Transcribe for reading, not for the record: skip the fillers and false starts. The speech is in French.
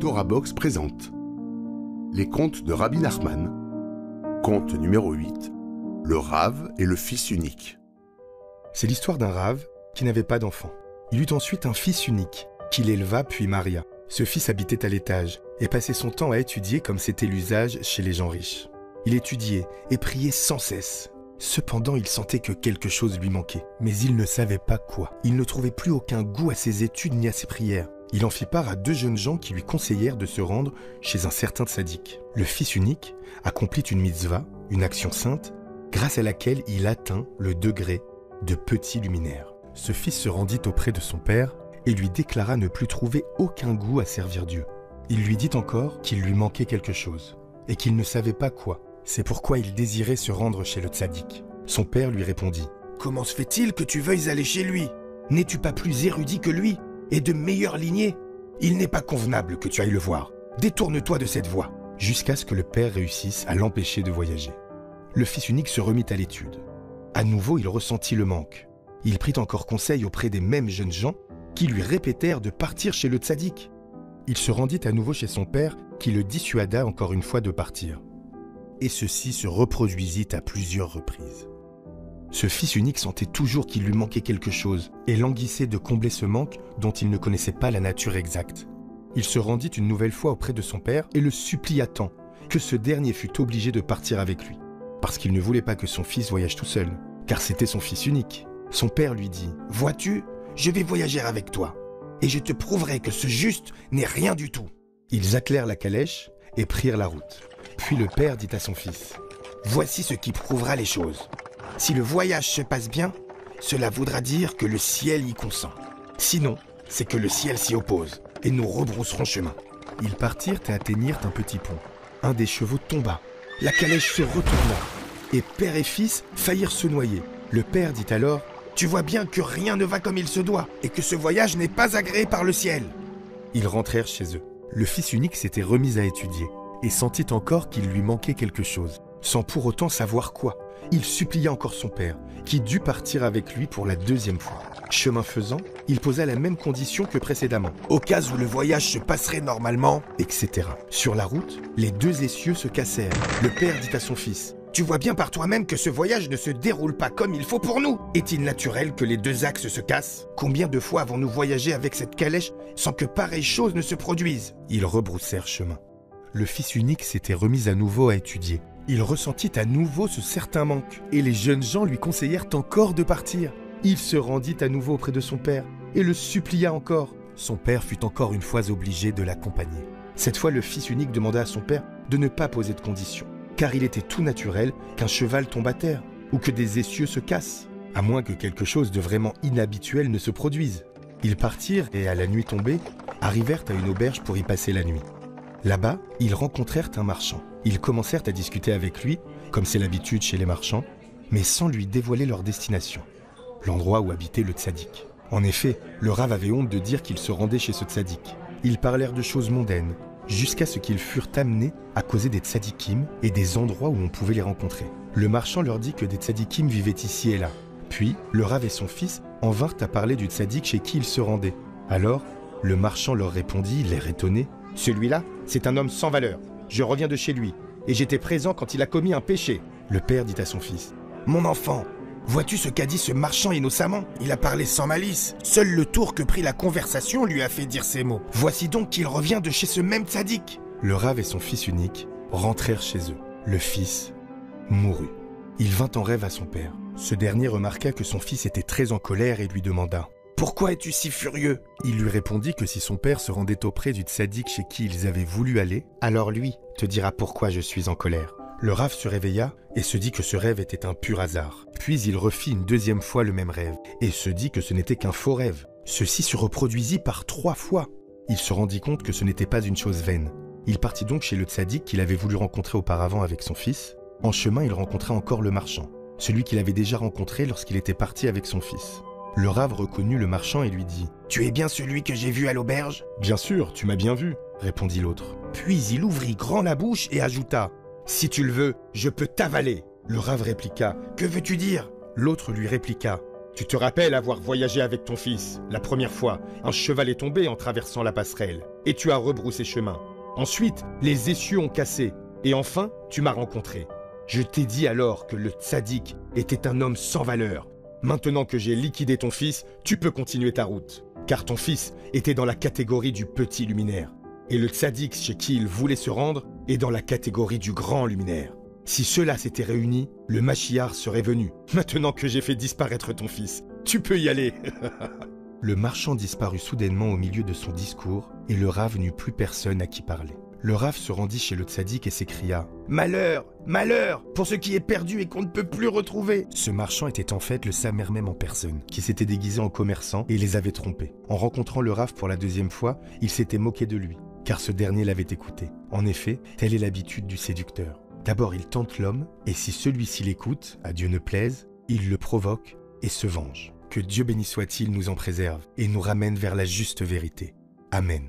Torah Box présente les contes de Rabbi Nachman, conte numéro 8, le Rav et le fils unique. C'est l'histoire d'un Rav qui n'avait pas d'enfant. Il eut ensuite un fils unique, qu'il éleva puis maria. Ce fils habitait à l'étage et passait son temps à étudier comme c'était l'usage chez les gens riches. Il étudiait et priait sans cesse. Cependant, il sentait que quelque chose lui manquait, mais il ne savait pas quoi. Il ne trouvait plus aucun goût à ses études ni à ses prières. Il en fit part à deux jeunes gens qui lui conseillèrent de se rendre chez un certain tzaddik. Le fils unique accomplit une mitzvah, une action sainte, grâce à laquelle il atteint le degré de petit luminaire. Ce fils se rendit auprès de son père et lui déclara ne plus trouver aucun goût à servir Dieu. Il lui dit encore qu'il lui manquait quelque chose et qu'il ne savait pas quoi. C'est pourquoi il désirait se rendre chez le tzaddik. Son père lui répondit : « Comment se fait-il que tu veuilles aller chez lui ? N'es-tu pas plus érudit que lui et de meilleure lignée ? Il n'est pas convenable que tu ailles le voir. Détourne-toi de cette voie. » Jusqu'à ce que le père réussisse à l'empêcher de voyager. Le fils unique se remit à l'étude. À nouveau, il ressentit le manque. Il prit encore conseil auprès des mêmes jeunes gens qui lui répétèrent de partir chez le tzaddik. Il se rendit à nouveau chez son père qui le dissuada encore une fois de partir. Et ceci se reproduisit à plusieurs reprises. Ce fils unique sentait toujours qu'il lui manquait quelque chose et languissait de combler ce manque dont il ne connaissait pas la nature exacte. Il se rendit une nouvelle fois auprès de son père et le supplia tant que ce dernier fut obligé de partir avec lui, parce qu'il ne voulait pas que son fils voyage tout seul, car c'était son fils unique. Son père lui dit : « Vois-tu, je vais voyager avec toi, et je te prouverai que ce juste n'est rien du tout. » Ils attelèrent la calèche et prirent la route. Puis le père dit à son fils : « Voici ce qui prouvera les choses. Si le voyage se passe bien, cela voudra dire que le ciel y consent. Sinon, c'est que le ciel s'y oppose, et nous rebrousserons chemin. » Ils partirent et atteignirent un petit pont. Un des chevaux tomba. La calèche se retourna, et père et fils faillirent se noyer. Le père dit alors : « Tu vois bien que rien ne va comme il se doit, et que ce voyage n'est pas agréé par le ciel. » Ils rentrèrent chez eux. Le fils unique s'était remis à étudier, et sentit encore qu'il lui manquait quelque chose, sans pour autant savoir quoi. Il supplia encore son père, qui dut partir avec lui pour la deuxième fois. Chemin faisant, il posa la même condition que précédemment, au cas où le voyage se passerait normalement, etc. Sur la route, les deux essieux se cassèrent. Le père dit à son fils : « Tu vois bien par toi-même que ce voyage ne se déroule pas comme il faut pour nous. Est-il naturel que les deux axes se cassent ? Combien de fois avons-nous voyagé avec cette calèche sans que pareille chose ne se produise ?» Ils rebroussèrent chemin. Le fils unique s'était remis à nouveau à étudier. Il ressentit à nouveau ce certain manque, et les jeunes gens lui conseillèrent encore de partir. Il se rendit à nouveau auprès de son père, et le supplia encore. Son père fut encore une fois obligé de l'accompagner. Cette fois, le fils unique demanda à son père de ne pas poser de conditions, car il était tout naturel qu'un cheval tombe à terre, ou que des essieux se cassent, à moins que quelque chose de vraiment inhabituel ne se produise. Ils partirent, et à la nuit tombée, arrivèrent à une auberge pour y passer la nuit. Là-bas, ils rencontrèrent un marchand. Ils commencèrent à discuter avec lui, comme c'est l'habitude chez les marchands, mais sans lui dévoiler leur destination, l'endroit où habitait le tzaddik. En effet, le Rav avait honte de dire qu'il se rendait chez ce tzaddik. Ils parlèrent de choses mondaines, jusqu'à ce qu'ils furent amenés à causer des tzaddikim et des endroits où on pouvait les rencontrer. Le marchand leur dit que des tzaddikim vivaient ici et là. Puis, le Rav et son fils en vinrent à parler du tzaddik chez qui ils se rendaient. Alors, le marchand leur répondit, l'air étonné : « Celui-là, c'est un homme sans valeur. Je reviens de chez lui, et j'étais présent quand il a commis un péché. » Le père dit à son fils : « Mon enfant, vois-tu ce qu'a dit ce marchand innocemment ? Il a parlé sans malice. Seul le tour que prit la conversation lui a fait dire ces mots. Voici donc qu'il revient de chez ce même tzaddik. » Le Rav et son fils unique rentrèrent chez eux. Le fils mourut. Il vint en rêve à son père. Ce dernier remarqua que son fils était très en colère et lui demanda : « Pourquoi es-tu si furieux ?» Il lui répondit que si son père se rendait auprès du tzaddik chez qui ils avaient voulu aller, alors lui te dira pourquoi je suis en colère. Le Rav se réveilla et se dit que ce rêve était un pur hasard. Puis il refit une deuxième fois le même rêve et se dit que ce n'était qu'un faux rêve. Ceci se reproduisit par 3 fois. Il se rendit compte que ce n'était pas une chose vaine. Il partit donc chez le tzaddik qu'il avait voulu rencontrer auparavant avec son fils. En chemin, il rencontra encore le marchand, celui qu'il avait déjà rencontré lorsqu'il était parti avec son fils. Le Rav reconnut le marchand et lui dit : « Tu es bien celui que j'ai vu à l'auberge ? » »« Bien sûr, tu m'as bien vu, » répondit l'autre. Puis il ouvrit grand la bouche et ajouta : « Si tu le veux, je peux t'avaler. » Le Rav répliqua : « Que veux-tu dire ?» L'autre lui répliqua : « Tu te rappelles avoir voyagé avec ton fils. La première fois, un cheval est tombé en traversant la passerelle. et tu as rebroussé chemin. Ensuite, les essieux ont cassé, et enfin, tu m'as rencontré. Je t'ai dit alors que le tzaddik était un homme sans valeur. Maintenant que j'ai liquidé ton fils, tu peux continuer ta route. Car ton fils était dans la catégorie du petit luminaire. Et le tzaddik chez qui il voulait se rendre est dans la catégorie du grand luminaire. Si ceux-là s'étaient réunis, le Machiar serait venu. Maintenant que j'ai fait disparaître ton fils, tu peux y aller. Le marchand disparut soudainement au milieu de son discours et le Rav n'eut plus personne à qui parler. Le Rav se rendit chez le tzaddik et s'écria « Malheur, malheur, pour ce qui est perdu et qu'on ne peut plus retrouver !» Ce marchand était en fait le Samer même en personne, qui s'était déguisé en commerçant et les avait trompés. En rencontrant le Rav pour la deuxième fois, il s'était moqué de lui, car ce dernier l'avait écouté. En effet, telle est l'habitude du séducteur. D'abord il tente l'homme, et si celui-ci l'écoute, à Dieu ne plaise, il le provoque et se venge. Que Dieu béni soit-il nous en préserve et nous ramène vers la juste vérité. Amen.